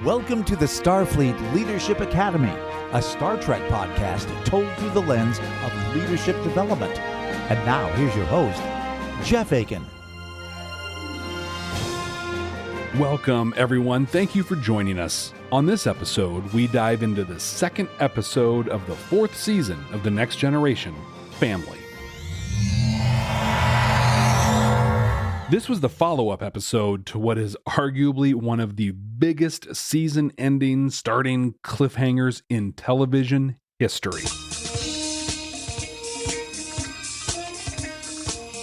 Welcome to the Starfleet Leadership Academy, a Star Trek podcast told through the lens of leadership development. And now, here's your host, Jeff Akin. Welcome, everyone. Thank you for joining us. On this episode, we dive into the second episode of the fourth season of The Next Generation, Family. This was the follow-up episode to what is arguably one of the biggest season-ending starting cliffhangers in television history.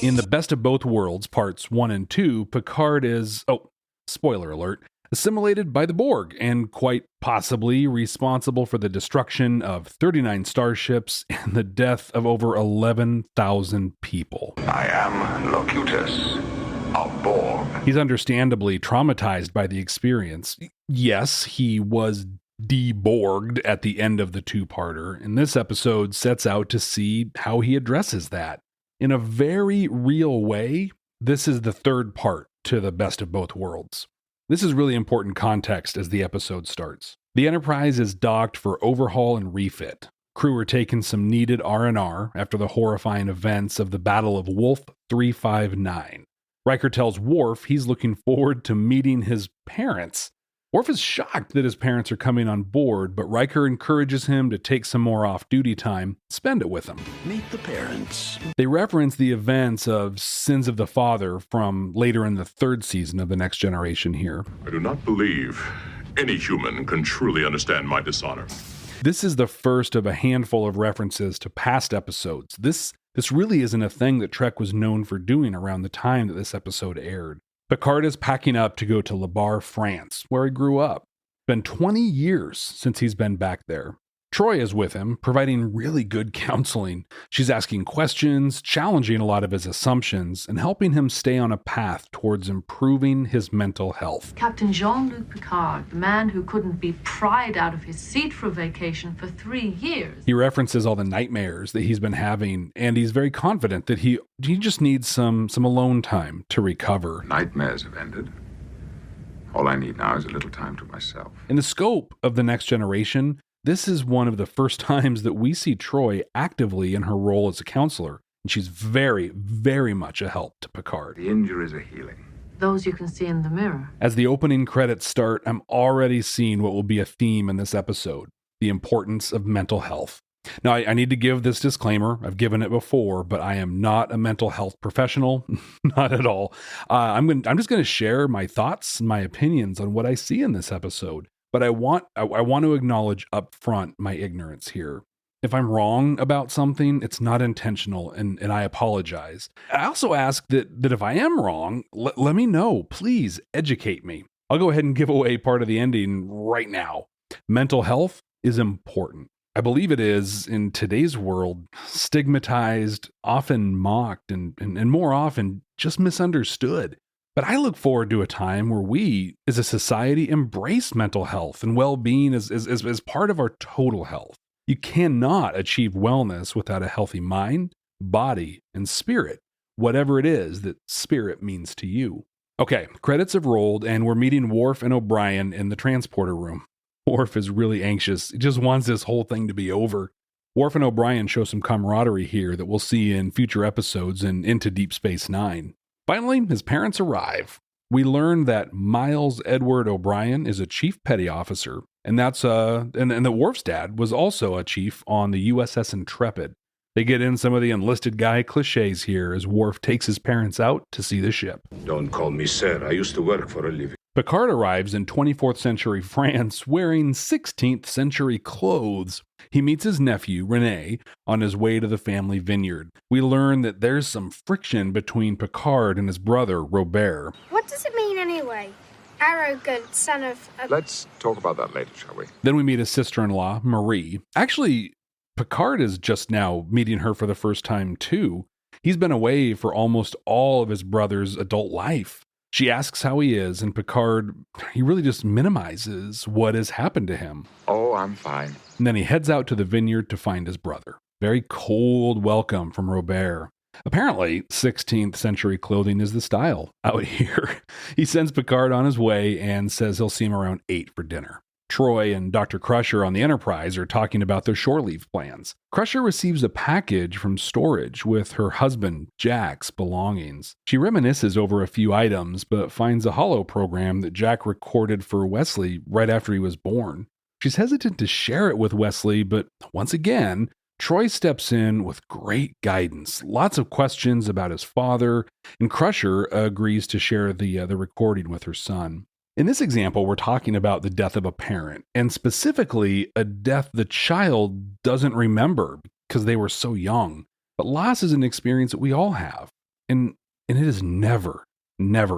In the Best of Both Worlds, parts 1 and 2, Picard is, spoiler alert, assimilated by the Borg and quite possibly responsible for the destruction of 39 starships and the death of over 11,000 people. I am Locutus, a Borg. He's understandably traumatized by the experience. Yes, he was deborged at the end of the two-parter, and this episode sets out to see how he addresses that. In a very real way, this is the third part to the Best of Both Worlds. This is really important context as the episode starts. The Enterprise is docked for overhaul and refit. Crew are taking some needed R&R after the horrifying events of the Battle of Wolf 359. Riker tells Worf he's looking forward to meeting his parents. Worf is shocked that his parents are coming on board, but Riker encourages him to take some more off-duty time, spend it with them. Meet the parents. They reference the events of Sins of the Father from later in the third season of The Next Generation here. I do not believe any human can truly understand my dishonor. This is the first of a handful of references to past episodes. This really isn't a thing that Trek was known for doing around the time that this episode aired. Picard is packing up to go to Le Bar, France, where he grew up. It's been 20 years since he's been back there. Troy is with him, providing really good counseling. She's asking questions, challenging a lot of his assumptions, and helping him stay on a path towards improving his mental health. Captain Jean-Luc Picard, the man who couldn't be pried out of his seat for vacation for 3 years. He references all the nightmares that he's been having, and he's very confident that he just needs some alone time to recover. Nightmares have ended. All I need now is a little time to myself. In the scope of The Next Generation, this is one of the first times that we see Troy actively in her role as a counselor, and she's very, very much a help to Picard. The injuries are healing. Those you can see in the mirror. As the opening credits start, I'm already seeing what will be a theme in this episode, the importance of mental health. Now, I need to give this disclaimer. I've given it before, but I am not a mental health professional, not at all. I'm just going to share my thoughts and my opinions on what I see in this episode. But I want to acknowledge up front my ignorance here. If I'm wrong about something, it's not intentional, and I apologize. I also ask that if I am wrong, let me know. Please educate me. I'll go ahead and give away part of the ending right now. Mental health is important. I believe it is, in today's world, stigmatized, often mocked, and more often just misunderstood. But I look forward to a time where we, as a society, embrace mental health and well-being as part of our total health. You cannot achieve wellness without a healthy mind, body, and spirit, whatever it is that spirit means to you. Okay, credits have rolled, and we're meeting Worf and O'Brien in the transporter room. Worf is really anxious. He just wants this whole thing to be over. Worf and O'Brien show some camaraderie here that we'll see in future episodes and into Deep Space Nine. Finally, his parents arrive. We learn that Miles Edward O'Brien is a chief petty officer, and that Worf's dad was also a chief on the USS Intrepid. They get in some of the enlisted guy cliches here as Worf takes his parents out to see the ship. Don't call me sir. I used to work for a living. Picard arrives in 24th century France wearing 16th century clothes. He meets his nephew, Rene, on his way to the family vineyard. We learn that there's some friction between Picard and his brother, Robert. What does it mean anyway? Arrogant son of a... Let's talk about that later, shall we? Then we meet his sister-in-law, Marie. Actually, Picard is just now meeting her for the first time, too. He's been away for almost all of his brother's adult life. She asks how he is, and Picard, he really just minimizes what has happened to him. Oh, I'm fine. And then he heads out to the vineyard to find his brother. Very cold welcome from Robert. Apparently, 16th century clothing is the style out here. He sends Picard on his way and says he'll see him around 8 for dinner. Troy and Dr. Crusher on the Enterprise are talking about their shore leave plans. Crusher receives a package from storage with her husband, Jack's, belongings. She reminisces over a few items, but finds a holo program that Jack recorded for Wesley right after he was born. She's hesitant to share it with Wesley, but once again, Troy steps in with great guidance, lots of questions about his father, and Crusher agrees to share the recording with her son. In this example, we're talking about the death of a parent, and specifically a death the child doesn't remember because they were so young. But loss is an experience that we all have, and it is never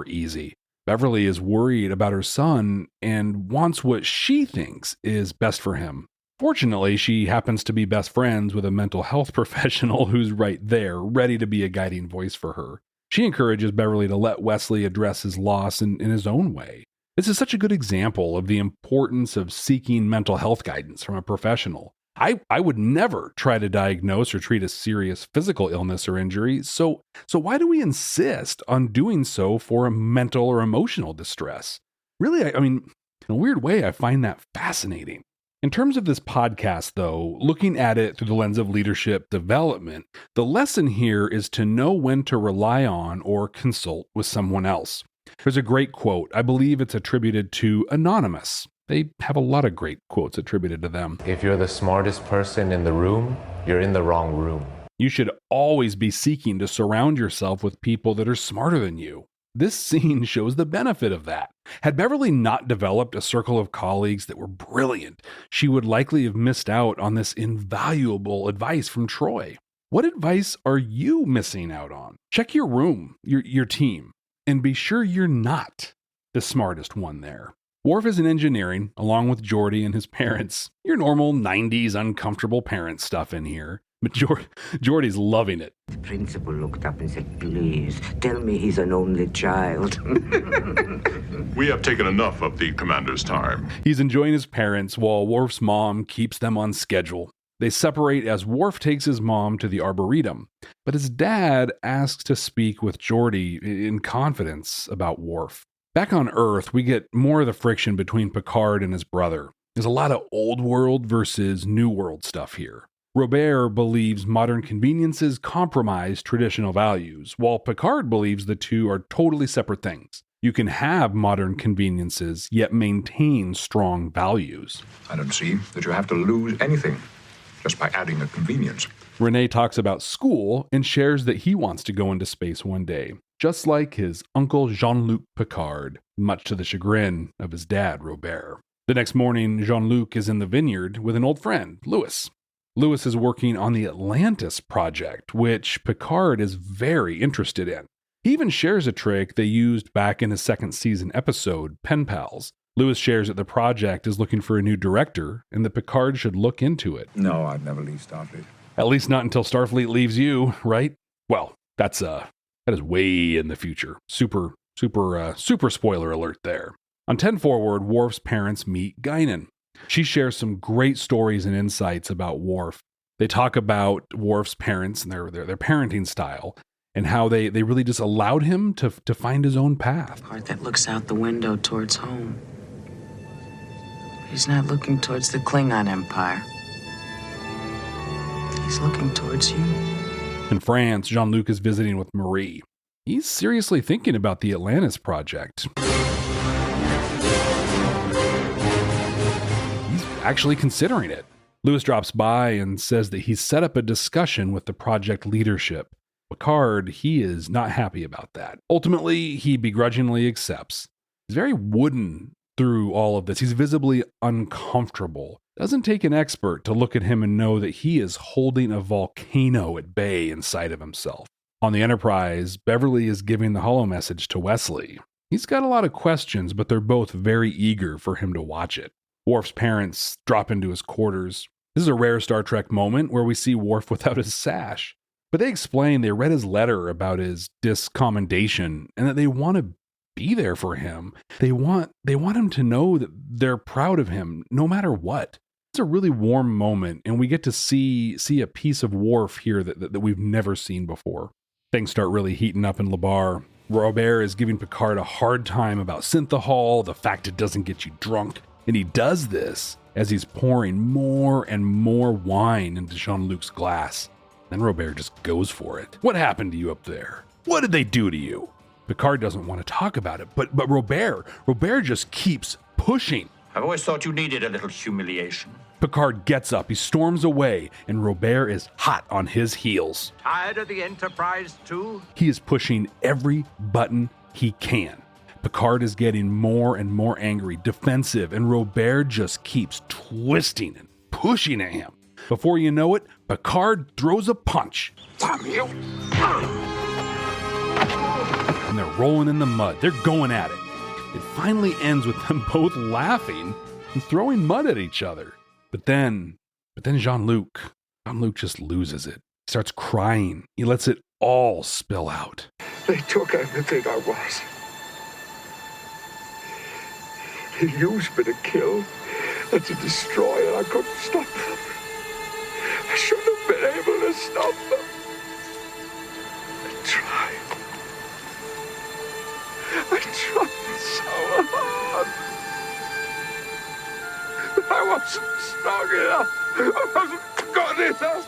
easy. Beverly is worried about her son and wants what she thinks is best for him. Fortunately, she happens to be best friends with a mental health professional who's right there, ready to be a guiding voice for her. She encourages Beverly to let Wesley address his loss in his own way. This is such a good example of the importance of seeking mental health guidance from a professional. I would never try to diagnose or treat a serious physical illness or injury, so why do we insist on doing so for a mental or emotional distress? Really, I mean, in a weird way, I find that fascinating. In terms of this podcast, though, looking at it through the lens of leadership development, the lesson here is to know when to rely on or consult with someone else. There's a great quote. I believe it's attributed to Anonymous. They have a lot of great quotes attributed to them. If you're the smartest person in the room, you're in the wrong room. You should always be seeking to surround yourself with people that are smarter than you. This scene shows the benefit of that. Had Beverly not developed a circle of colleagues that were brilliant, she would likely have missed out on this invaluable advice from Troy. What advice are you missing out on? Check your room, your team, and be sure you're not the smartest one there. Worf is in engineering, along with Geordi and his parents. Your normal 90s uncomfortable parent stuff in here. But Geordi's loving it. The principal looked up and said, "Please, tell me he's an only child." We have taken enough of the commander's time. He's enjoying his parents while Worf's mom keeps them on schedule. They separate as Worf takes his mom to the Arboretum, but his dad asks to speak with Geordi in confidence about Worf. Back on Earth, we get more of the friction between Picard and his brother. There's a lot of old world versus new world stuff here. Robert believes modern conveniences compromise traditional values, while Picard believes the two are totally separate things. You can have modern conveniences, yet maintain strong values. I don't see that you have to lose anything just by adding a convenience. Rene talks about school and shares that he wants to go into space one day, just like his uncle Jean-Luc Picard, much to the chagrin of his dad, Robert. The next morning, Jean-Luc is in the vineyard with an old friend, Louis. Louis is working on the Atlantis project, which Picard is very interested in. He even shares a trick they used back in his second season episode, Pen Pals. Louis shares that the project is looking for a new director and that Picard should look into it. No, I'd never leave Starfleet. At least not until Starfleet leaves you, right? Well, that is way in the future. Super spoiler alert there. On 10 Forward, Worf's parents meet Guinan. She shares some great stories and insights about Worf. They talk about Worf's parents and their parenting style and how they really just allowed him to find his own path. Part that looks out the window towards home. He's not looking towards the Klingon Empire. He's looking towards you. In France, Jean-Luc is visiting with Marie. He's seriously thinking about the Atlantis project. He's actually considering it. Louis drops by and says that he's set up a discussion with the project leadership. Picard, he is not happy about that. Ultimately, he begrudgingly accepts. He's very wooden through all of this. He's visibly uncomfortable. Doesn't take an expert to look at him and know that he is holding a volcano at bay inside of himself. On the Enterprise, Beverly is giving the holo message to Wesley. He's got a lot of questions, but they're both very eager for him to watch it. Worf's parents drop into his quarters. This is a rare Star Trek moment where we see Worf without his sash. But they explain they read his letter about his discommendation and that they want to be there for him. They want him to know that they're proud of him no matter what. It's a really warm moment, and we get to see a piece of Worf here that we've never seen before. Things start really heating up in Labar. Robert is giving Picard a hard time about synthahol, the fact it doesn't get you drunk, and he does this as he's pouring more and more wine into Jean-Luc's glass. Then Robert just goes for it. What happened to you up there? What did they do to you? Picard doesn't want to talk about it, but Robert just keeps pushing. I've always thought you needed a little humiliation. Picard gets up, he storms away, and Robert is hot on his heels. Tired of the Enterprise too? He is pushing every button he can. Picard is getting more and more angry, defensive, and Robert just keeps twisting and pushing at him. Before you know it, Picard throws a punch. Damn you! And they're rolling in the mud. They're going at it. It finally ends with them both laughing and throwing mud at each other. But then Jean-Luc just loses it. He starts crying. He lets it all spill out. They took everything I was. They used me to kill and to destroy, and I couldn't stop them. I should have been able to stop them. I tried. I tried so hard. But I wasn't strong enough. I wasn't good enough.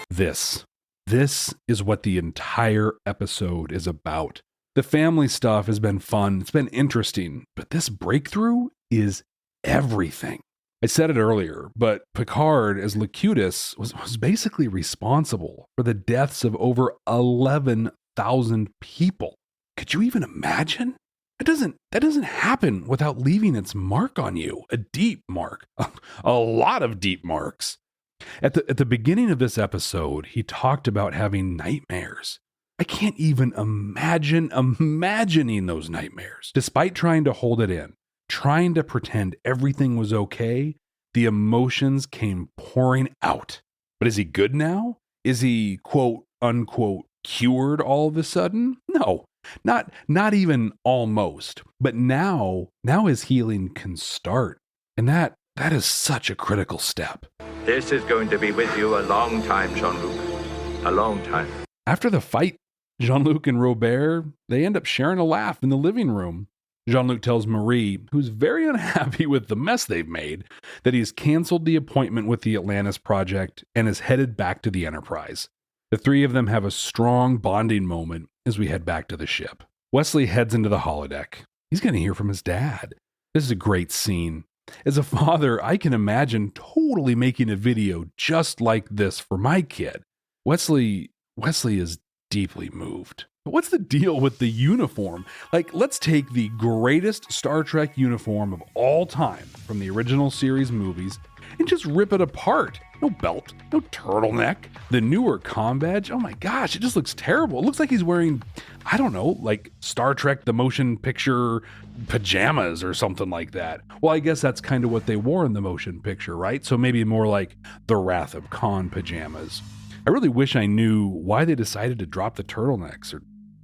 This is what the entire episode is about. The family stuff has been fun. It's been interesting. But this breakthrough is everything. I said it earlier, but Picard as Locutus was basically responsible for the deaths of over 11,000 people. Could you even imagine? That doesn't happen without leaving its mark on you, a deep mark, a lot of deep marks. At the beginning of this episode, he talked about having nightmares. I can't even imagine imagining those nightmares. Despite trying to hold it in, trying to pretend everything was okay, the emotions came pouring out. But is he good now? Is he, quote, unquote, cured all of a sudden? No, not even almost. But now his healing can start. And that is such a critical step. This is going to be with you a long time, Jean-Luc. A long time. After the fight, Jean-Luc and Robert, they end up sharing a laugh in the living room. Jean-Luc tells Marie, who's very unhappy with the mess they've made, that he's canceled the appointment with the Atlantis project and is headed back to the Enterprise. The three of them have a strong bonding moment as we head back to the ship. Wesley heads into the holodeck. He's going to hear from his dad. This is a great scene. As a father, I can imagine totally making a video just like this for my kid. Wesley is deeply moved. But what's the deal with the uniform? Like, let's take the greatest Star Trek uniform of all time from the original series movies and just rip it apart. No belt, no turtleneck. The newer comm badge, oh my gosh, it just looks terrible. It looks like he's wearing, I don't know, like Star Trek the motion picture pajamas or something like that. Well, I guess that's kind of what they wore in the motion picture, right? So maybe more like the Wrath of Khan pajamas. I really wish I knew why they decided to drop the turtlenecks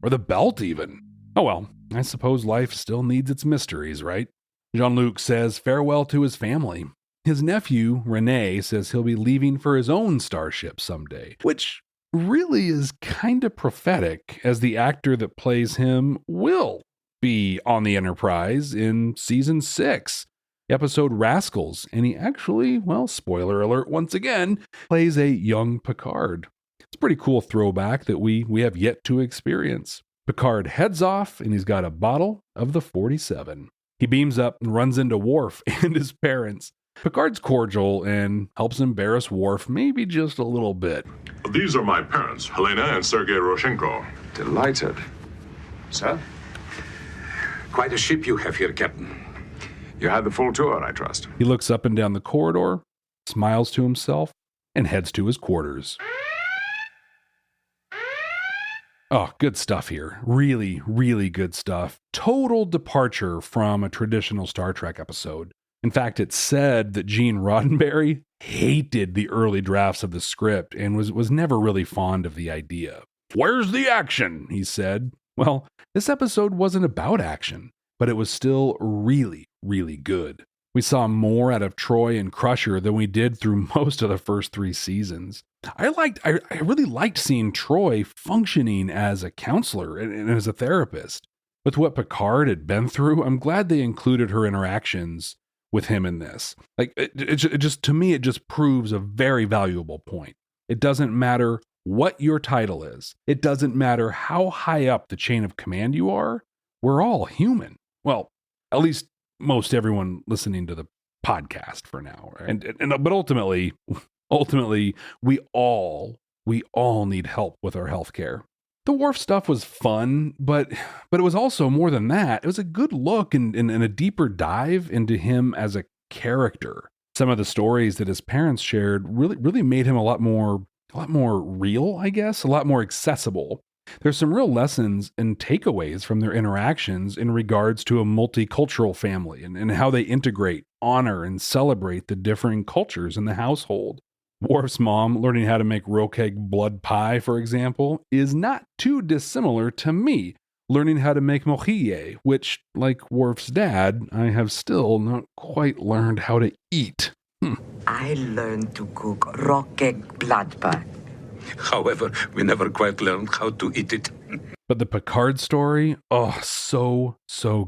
or the belt even. Oh well, I suppose life still needs its mysteries, right? Jean-Luc says farewell to his family. His nephew, Rene, says he'll be leaving for his own starship someday, which really is kind of prophetic, as the actor that plays him will be on the Enterprise in Season 6, episode Rascals, and he actually, well, spoiler alert once again, plays a young Picard. It's a pretty cool throwback that we have yet to experience. Picard heads off, and he's got a bottle of the 47. He beams up and runs into Worf and his parents. Picard's cordial and helps embarrass Worf maybe just a little bit. These are my parents, Helena and Sergei Roshenko. Delighted. Sir? Quite a ship you have here, Captain. You had the full tour, I trust. He looks up and down the corridor, smiles to himself, and heads to his quarters. Oh, good stuff here. Really, really good stuff. Total departure from a traditional Star Trek episode. In fact, it's said that Gene Roddenberry hated the early drafts of the script and was never really fond of the idea. "Where's the action?" he said. Well, this episode wasn't about action, but it was still really, really good. We saw more out of Troy and Crusher than we did through most of the first 3 seasons. I really liked seeing Troy functioning as a counselor and as a therapist. With what Picard had been through, I'm glad they included her interactions with him in this. Like, it just, to me, it just proves a very valuable point. It doesn't matter what your title is. It doesn't matter how high up the chain of command you are. We're all human. Well, at least most everyone listening to the podcast for now. Right? But ultimately, we all need help with our healthcare. The Worf stuff was fun, but it was also more than that. It was a good look and a deeper dive into him as a character. Some of the stories that his parents shared really made him a lot more real, I guess, a lot more accessible. There's some real lessons and takeaways from their interactions in regards to a multicultural family and how they integrate, honor, and celebrate the differing cultures in the household. Worf's mom learning how to make roqueg blood pie, for example, is not too dissimilar to me learning how to make mojille, which, like Worf's dad, I have still not quite learned how to eat. I learned to cook roqueg blood pie. However, we never quite learned how to eat it. But the Picard story, so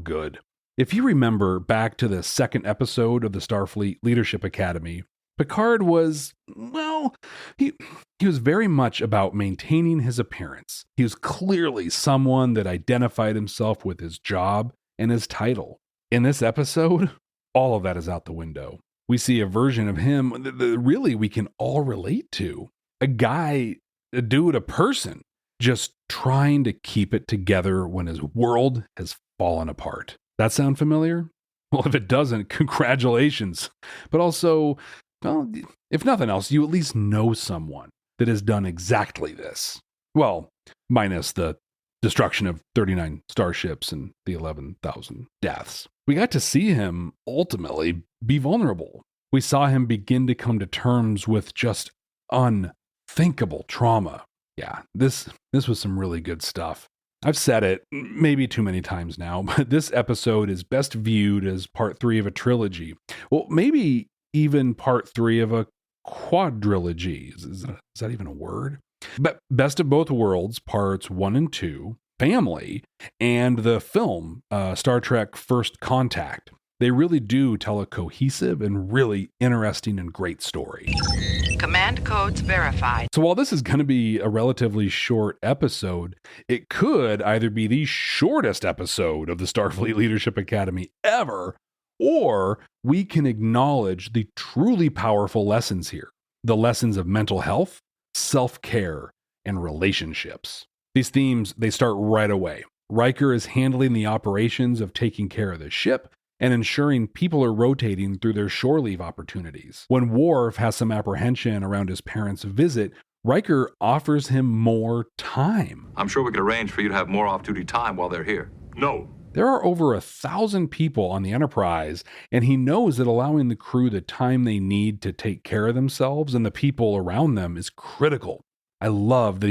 good. If you remember back to the second episode of the Starfleet Leadership Academy, Picard was, well, he was very much about maintaining his appearance. He was clearly someone that identified himself with his job and his title. In this episode, all of that is out the window. We see a version of him that really we can all relate to. A guy, a dude, a person, just trying to keep it together when his world has fallen apart. That sound familiar? Well, if it doesn't, congratulations. But also, well, if nothing else, you at least know someone that has done exactly this. Well, minus the destruction of 39 starships and the 11,000 deaths. We got to see him ultimately be vulnerable. We saw him begin to come to terms with just unthinkable trauma. Yeah, this was some really good stuff. I've said it maybe too many times now, but this episode is best viewed as part 3 of a trilogy. Well, maybe even part 3 of a quadrilogy. Is that even a word? But Best of Both Worlds, parts 1 and 2, Family, and the film Star Trek First Contact. They really do tell a cohesive and really interesting and great story. Command codes verified. So while this is going to be a relatively short episode, it could either be the shortest episode of the Starfleet Leadership Academy ever, or we can acknowledge the truly powerful lessons here. The lessons of mental health, self-care, and relationships. These themes, they start right away. Riker is handling the operations of taking care of the ship and ensuring people are rotating through their shore leave opportunities. When Worf has some apprehension around his parents' visit, Riker offers him more time. I'm sure we could arrange for you to have more off-duty time while they're here. No. There are over 1,000 people on the Enterprise, and he knows that allowing the crew the time they need to take care of themselves and the people around them is critical. I love that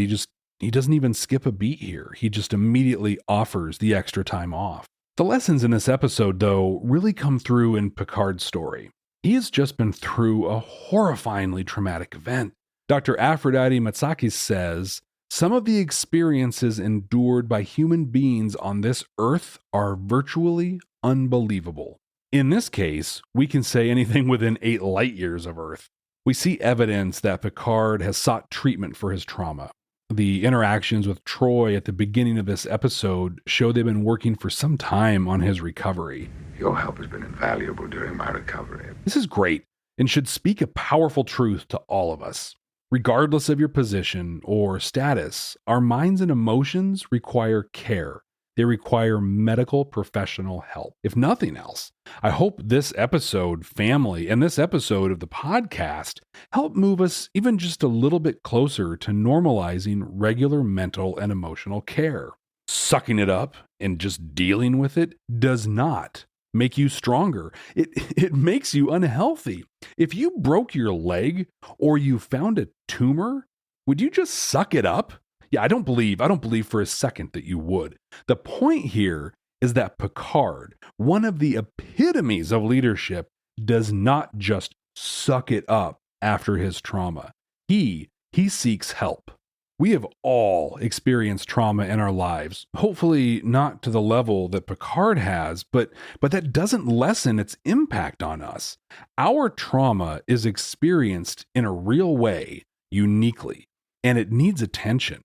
he doesn't even skip a beat here. He just immediately offers the extra time off. The lessons in this episode, though, really come through in Picard's story. He has just been through a horrifyingly traumatic event. Dr. Aphrodite Matsakis says, some of the experiences endured by human beings on this Earth are virtually unbelievable. In this case, we can say anything within 8 light years of Earth. We see evidence that Picard has sought treatment for his trauma. The interactions with Troy at the beginning of this episode show they've been working for some time on his recovery. Your help has been invaluable during my recovery. This is great and should speak a powerful truth to all of us. Regardless of your position or status, our minds and emotions require care. They require medical professional help. If nothing else, I hope this episode, Family, and this episode of the podcast help move us even just a little bit closer to normalizing regular mental and emotional care. Sucking it up and just dealing with it does not make you stronger. It makes you unhealthy. If you broke your leg or you found a tumor, would you just suck it up? Yeah, I don't believe for a second that you would. The point here is that Picard, one of the epitomes of leadership, does not just suck it up after his trauma. He He seeks help. We have all experienced trauma in our lives, hopefully not to the level that Picard has, but that doesn't lessen its impact on us. Our trauma is experienced in a real way, uniquely, and it needs attention.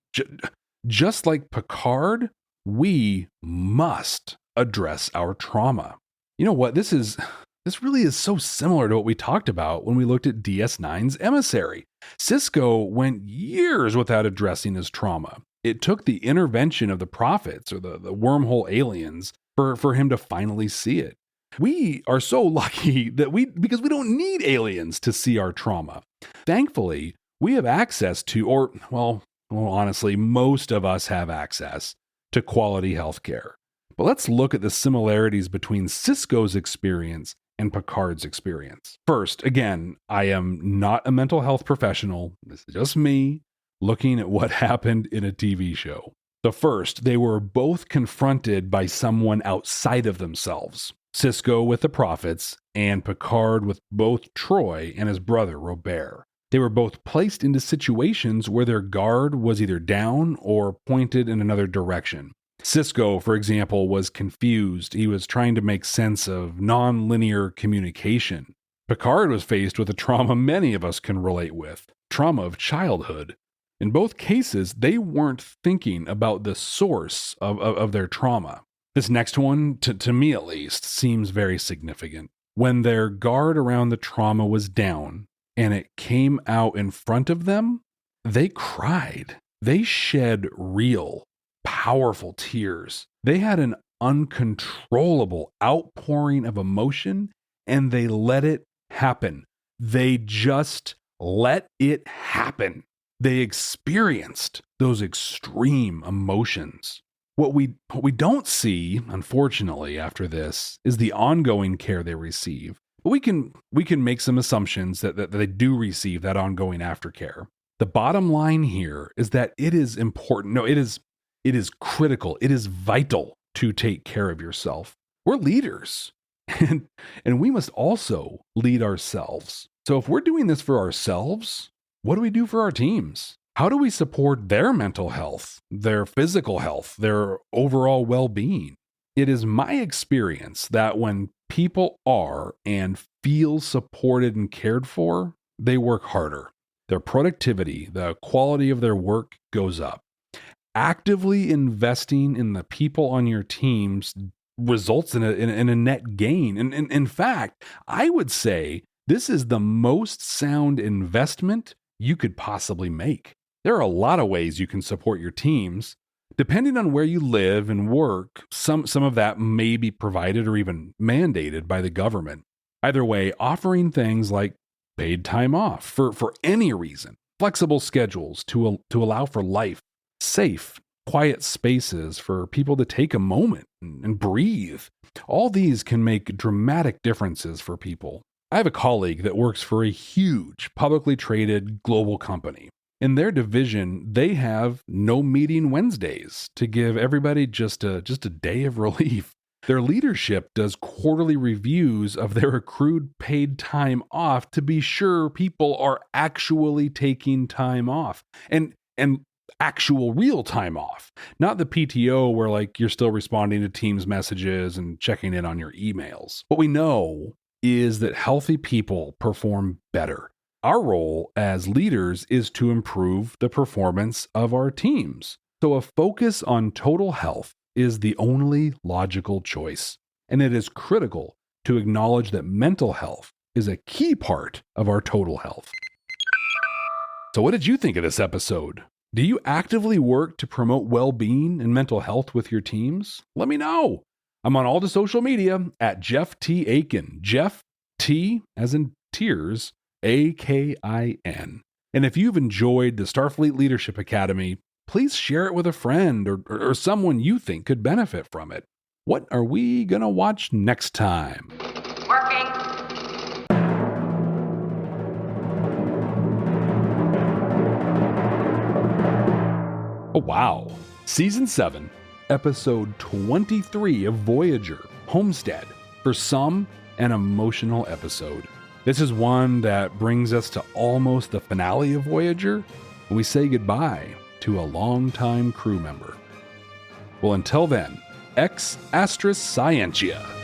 Just like Picard, we must address our trauma. You know what? This really is so similar to what we talked about when we looked at DS9's Emissary. Sisko went years without addressing his trauma. It took the intervention of the prophets or the wormhole aliens for him to finally see it. We are so lucky that because we don't need aliens to see our trauma. Thankfully, we have access to, honestly, most of us have access to quality healthcare. But let's look at the similarities between Sisko's experience and Picard's experience. First, again, I am not a mental health professional. This is just me looking at what happened in a TV show. So first, they were both confronted by someone outside of themselves. Sisko with the prophets, and Picard with both Troy and his brother Robert. They were both placed into situations where their guard was either down or pointed in another direction. Sisko, for example, was confused. He was trying to make sense of non-linear communication. Picard was faced with a trauma many of us can relate with, trauma of childhood. In both cases, they weren't thinking about the source of their trauma. This next one, to me at least, seems very significant. When their guard around the trauma was down and it came out in front of them, they cried. They shed real, powerful tears. They had an uncontrollable outpouring of emotion, and they let it happen. They just let it happen. They experienced those extreme emotions. What we don't see, unfortunately, after this is the ongoing care they receive. But we can make some assumptions that they do receive that ongoing aftercare. The bottom line here is that it is important. No, it is critical. It is vital to take care of yourself. We're leaders, and we must also lead ourselves. So if we're doing this for ourselves, what do we do for our teams? How do we support their mental health, their physical health, their overall well-being? It is my experience that when people are and feel supported and cared for, they work harder. Their productivity, the quality of their work goes up. Actively investing in the people on your teams results in a net gain. And in fact, I would say this is the most sound investment you could possibly make. There are a lot of ways you can support your teams. Depending on where you live and work, some of that may be provided or even mandated by the government. Either way, offering things like paid time off for any reason, flexible schedules to allow for life, safe, quiet spaces for people to take a moment and breathe. All these can make dramatic differences for people. I have a colleague that works for a huge publicly traded global company. In their division, they have no meeting Wednesdays to give everybody just a day of relief. Their leadership does quarterly reviews of their accrued paid time off to be sure people are actually taking time off and actual real time off, not the PTO where you're still responding to Teams messages and checking in on your emails. What we know is that healthy people perform better. Our role as leaders is to improve the performance of our teams. So a focus on total health is the only logical choice. And it is critical to acknowledge that mental health is a key part of our total health. So what did you think of this episode? Do you actively work to promote well-being and mental health with your teams? Let me know. I'm on all the social media at Jeff T. Akin. Jeff T as in tears, Akin. And if you've enjoyed the Starfleet Leadership Academy, please share it with a friend or someone you think could benefit from it. What are we going to watch next time? Working. Oh, wow. Season 7, Episode 23 of Voyager, Homestead. For some, an emotional episode. This is one that brings us to almost the finale of Voyager, we say goodbye to a longtime crew member. Well, until then, ex astra scientia.